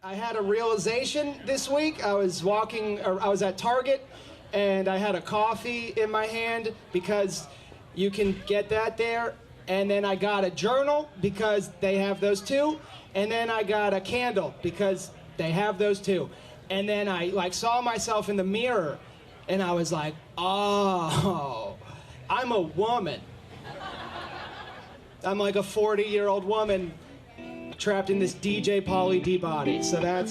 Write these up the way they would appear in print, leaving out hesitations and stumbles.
I had a realization this week. I was at Target, and I had a coffee in my hand because you can get that there. And then I got a journal because they have those too. And then I got a candle because they have those too. And then I saw myself in the mirror, and I was like, oh, I'm a woman. I'm like a 40-year-old woman trapped in this DJ Pauly D body. So that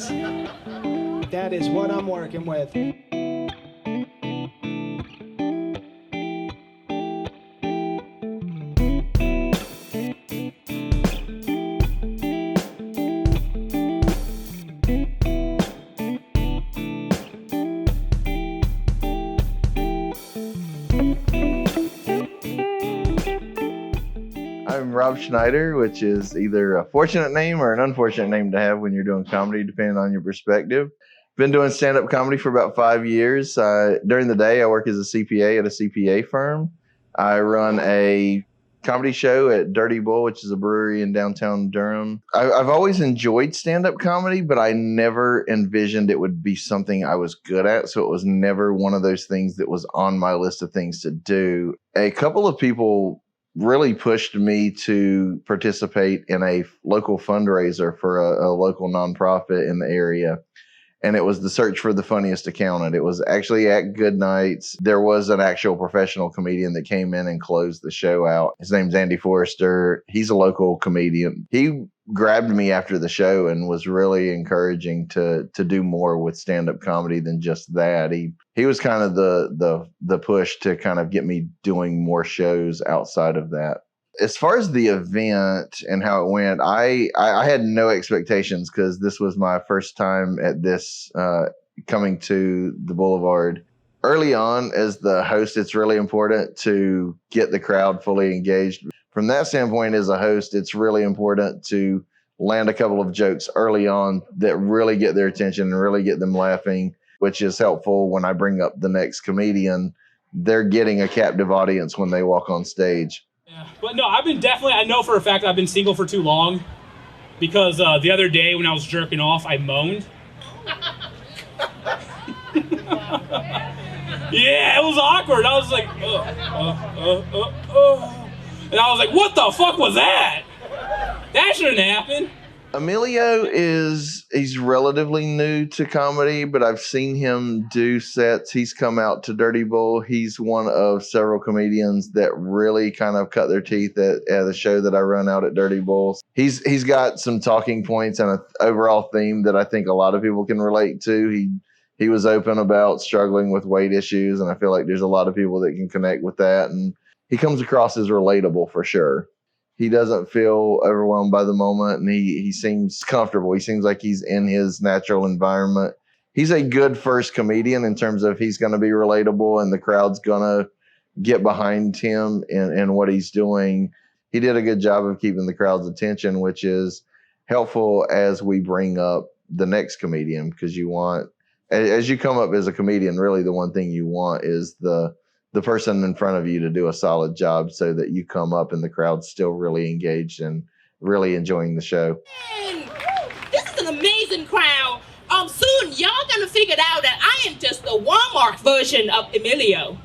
is what I'm working with. I'm Rob Schneider, which is either a fortunate name or an unfortunate name to have when you're doing comedy, depending on your perspective. Been doing stand-up comedy for about 5 years. During the day, I work as a CPA at a CPA firm. I run a comedy show at Dirty Bull, which is a brewery in downtown Durham. I've always enjoyed stand-up comedy, but I never envisioned it would be something I was good at. So it was never one of those things that was on my list of things to do. A couple of people really pushed me to participate in a local fundraiser for a local nonprofit in the area. And it was the search for the funniest accountant. It was actually at Good Nights. There was an actual professional comedian that came in and closed the show out. His name's Andy Forrester. He's a local comedian. He grabbed me after the show and was really encouraging to do more with stand-up comedy than just that. He was kind of the push to kind of get me doing more shows outside of that. As far as the event and how it went, I had no expectations because this was my first time at this, coming to the Boulevard. Early on, as the host, it's really important to get the crowd fully engaged. From that standpoint, as a host, it's really important to land a couple of jokes early on that really get their attention and really get them laughing, which is helpful when I bring up the next comedian. They're getting a captive audience when they walk on stage. Yeah, but no, I know for a fact I've been single for too long because the other day when I was jerking off, I moaned. Yeah, it was awkward. I was like, and I was like, what the fuck was that? That shouldn't happen. Emilio he's relatively new to comedy, but I've seen him do sets. He's come out to Dirty Bull. He's one of several comedians that really kind of cut their teeth at the show that I run out at Dirty Bull. He's got some talking points and an overall theme that I think a lot of people can relate to. He was open about struggling with weight issues, and I feel like there's a lot of people that can connect with that. And he comes across as relatable for sure. He doesn't feel overwhelmed by the moment, and he seems comfortable. He seems like he's in his natural environment. He's a good first comedian in terms of he's going to be relatable, and the crowd's going to get behind him and what he's doing. He did a good job of keeping the crowd's attention, which is helpful as we bring up the next comedian, because you want, as you come up as a comedian, really the one thing you want is the person in front of you to do a solid job so that you come up and the crowd's still really engaged and really enjoying the show. Man, this is an amazing crowd. Soon y'all gonna figure out that I am just the Walmart version of Emilio.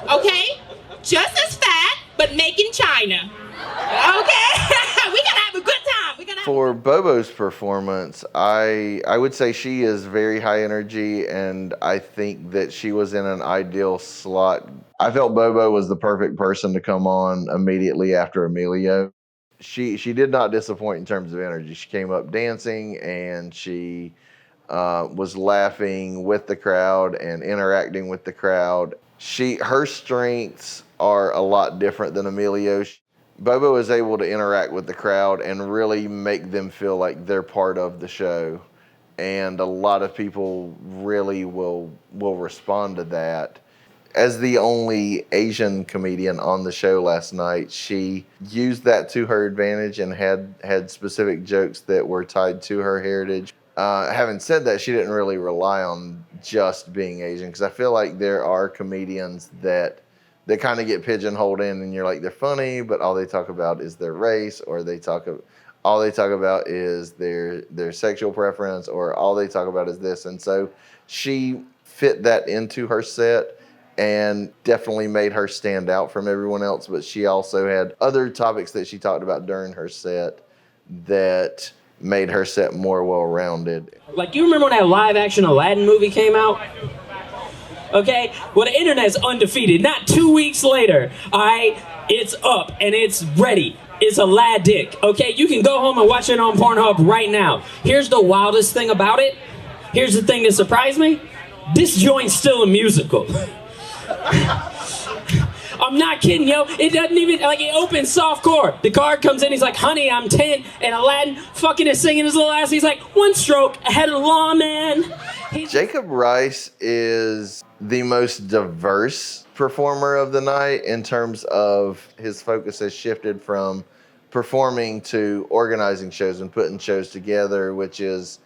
Okay? Just as fat, but made in China. Okay? We gotta have a good time. For Bobo's performance, I would say she is very high energy, and I think that she was in an ideal slot. I felt Bobo was the perfect person to come on immediately after Emilio. She did not disappoint in terms of energy. She came up dancing, and she was laughing with the crowd and interacting with the crowd. Her strengths are a lot different than Emilio. Bobo is able to interact with the crowd and really make them feel like they're part of the show. And a lot of people really will respond to that. As the only Asian comedian on the show last night, she used that to her advantage and had specific jokes that were tied to her heritage. Having said that, she didn't really rely on just being Asian, because I feel like there are comedians that kind of get pigeonholed in, and you're like, they're funny, but all they talk about is their race, or they talk all they talk about is their sexual preference, or all they talk about is this. And so she fit that into her set and definitely made her stand out from everyone else. But she also had other topics that she talked about during her set that made her set more well-rounded. Like, you remember when that live-action Aladdin movie came out? Okay? Well, the internet's undefeated. Not 2 weeks later, all right? It's up and it's ready. It's Aladdin, okay? You can go home and watch it on Pornhub right now. Here's the wildest thing about it. Here's the thing that surprised me. This joint's still a musical. I'm not kidding, yo. It doesn't even, like, it opens softcore. The card comes in, he's like, honey, I'm 10. And Aladdin fucking is singing his little ass. He's like, one stroke ahead of the law, man. Jaocb Rice is the most diverse performer of the night in terms of his focus has shifted from performing to organizing shows and putting shows together, which is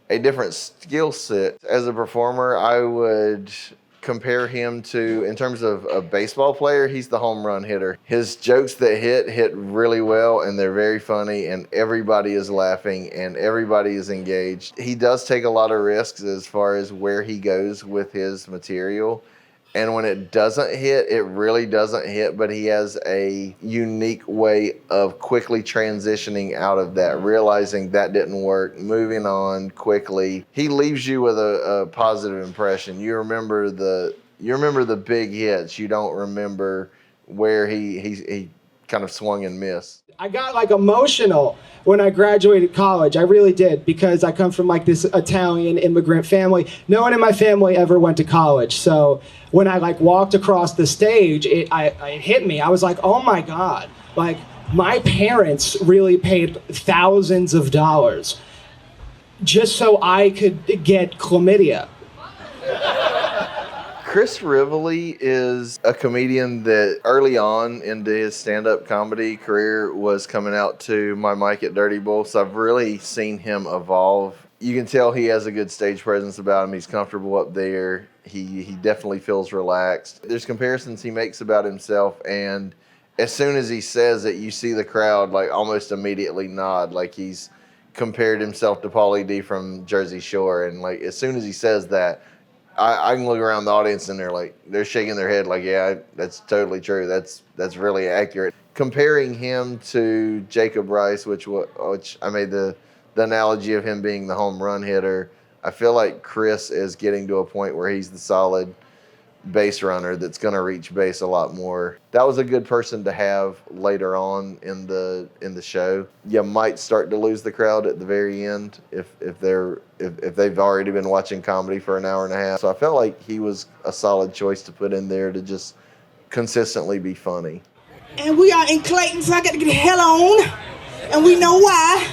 a different skill set. As a performer, I would compare him to, in terms of a baseball player, he's the home run hitter. His jokes that hit really well, and they're very funny, and everybody is laughing and everybody is engaged. He does take a lot of risks as far as where he goes with his material. And when it doesn't hit, it really doesn't hit, but he has a unique way of quickly transitioning out of that, realizing that didn't work, moving on quickly. He leaves you with a positive impression. You remember the big hits. You don't remember where he kind of swung and missed. I got like emotional when I graduated college. I really did, because I come from like this Italian immigrant family. No one in my family ever went to college. So when I like walked across the stage, it hit me. I was like, oh my God, like my parents really paid thousands of dollars just so I could get chlamydia. Chris Rivoli is a comedian that early on into his stand-up comedy career was coming out to my mic at Dirty Bull, so I've really seen him evolve. You can tell he has a good stage presence about him. He's comfortable up there. He definitely feels relaxed. There's comparisons he makes about himself, and as soon as he says it, you see the crowd like almost immediately nod, like he's compared himself to Pauly D from Jersey Shore, and like as soon as he says that, I can look around the audience and they're shaking their head like, yeah, that's totally true. That's really accurate. Comparing him to Jaocb Rice, which I made the analogy of him being the home run hitter. I feel like Chris is getting to a point where he's the solid base runner that's going to reach base a lot more. That was a good person to have later on in the show. You might start to lose the crowd at the very end if they've already been watching comedy for an hour and a half. So I felt like he was a solid choice to put in there to just consistently be funny. And we are in Clayton, so I got to get the hell on. And we know why.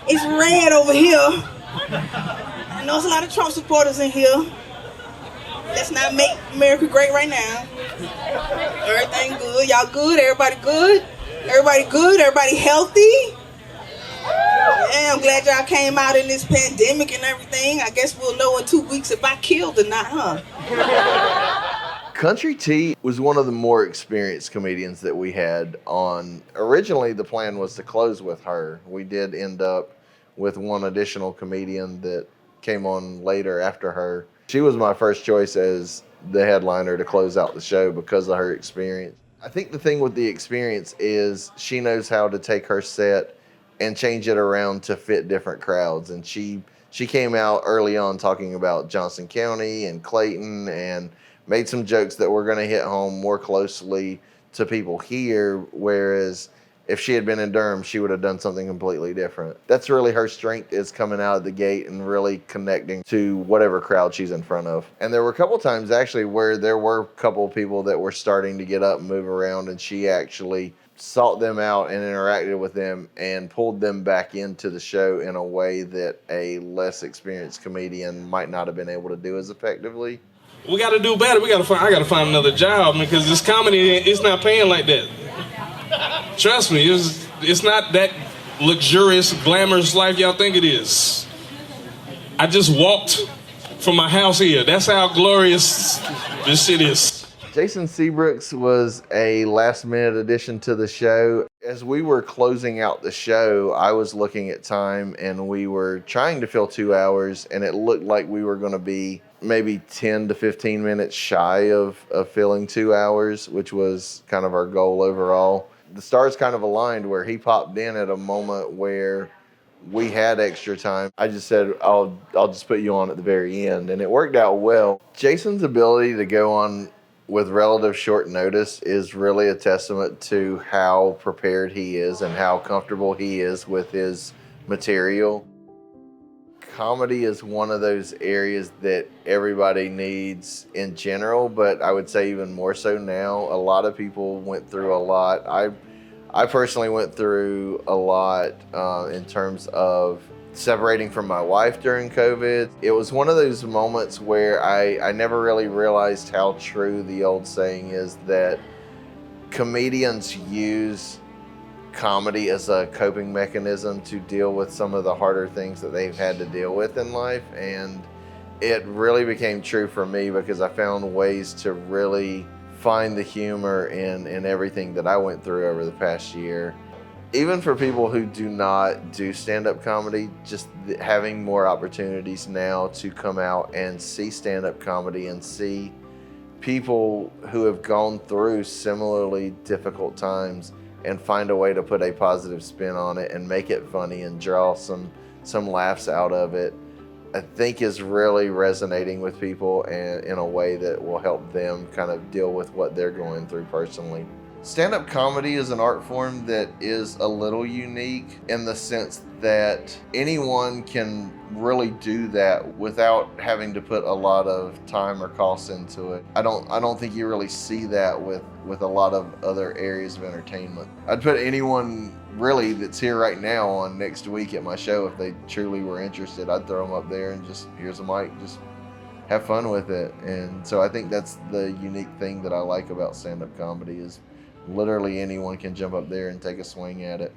It's red over here. I know there's a lot of Trump supporters in here. Let's not make America great right now. Everything good. Y'all good? Everybody good? Everybody good? Everybody healthy? Yeah, I'm glad y'all came out in this pandemic and everything. I guess we'll know in 2 weeks if I killed or not, huh? Kuntry T was one of the more experienced comedians that we had on. Originally, the plan was to close with her. We did end up with one additional comedian that came on later after her. She was my first choice as the headliner to close out the show because of her experience. I think the thing with the experience is she knows how to take her set and change it around to fit different crowds. And she came out early on talking about Johnson County and Clayton and made some jokes that were going to hit home more closely to people here, whereas if she had been in Durham, she would have done something completely different. That's really her strength, is coming out of the gate and really connecting to whatever crowd she's in front of. And there were a couple times actually where there were a couple of people that were starting to get up and move around, and she actually sought them out and interacted with them and pulled them back into the show in a way that a less experienced comedian might not have been able to do as effectively. We got to do better. I got to find another job, because this comedy, it's not paying like that. Trust me, it's not that luxurious, glamorous life y'all think it is. I just walked from my house here. That's how glorious this shit is. Jason Seabrooks was a last-minute addition to the show. As we were closing out the show, I was looking at time, and we were trying to fill 2 hours, and it looked like we were going to be maybe 10 to 15 minutes shy of filling 2 hours, which was kind of our goal overall. The stars kind of aligned where he popped in at a moment where we had extra time. I just said, I'll just put you on at the very end, and it worked out well. Jason's ability to go on with relative short notice is really a testament to how prepared he is and how comfortable he is with his material. Comedy is one of those areas that everybody needs in general, but I would say even more so now. A lot of people went through a lot. I personally went through a lot in terms of separating from my wife during COVID. It was one of those moments where I never really realized how true the old saying is that comedians use comedy as a coping mechanism to deal with some of the harder things that they've had to deal with in life. And it really became true for me because I found ways to really find the humor in everything that I went through over the past year. Even for people who do not do stand-up comedy, just having more opportunities now to come out and see stand-up comedy and see people who have gone through similarly difficult times and find a way to put a positive spin on it and make it funny and draw some laughs out of it, I think is really resonating with people and in a way that will help them kind of deal with what they're going through personally. Stand-up comedy is an art form that is a little unique in the sense that anyone can really do that without having to put a lot of time or cost into it. I don't think you really see that with a lot of other areas of entertainment. I'd put anyone really that's here right now on next week at my show if they truly were interested. I'd throw them up there and just, here's a mic, just have fun with it. And so I think that's the unique thing that I like about stand-up comedy is literally anyone can jump up there and take a swing at it.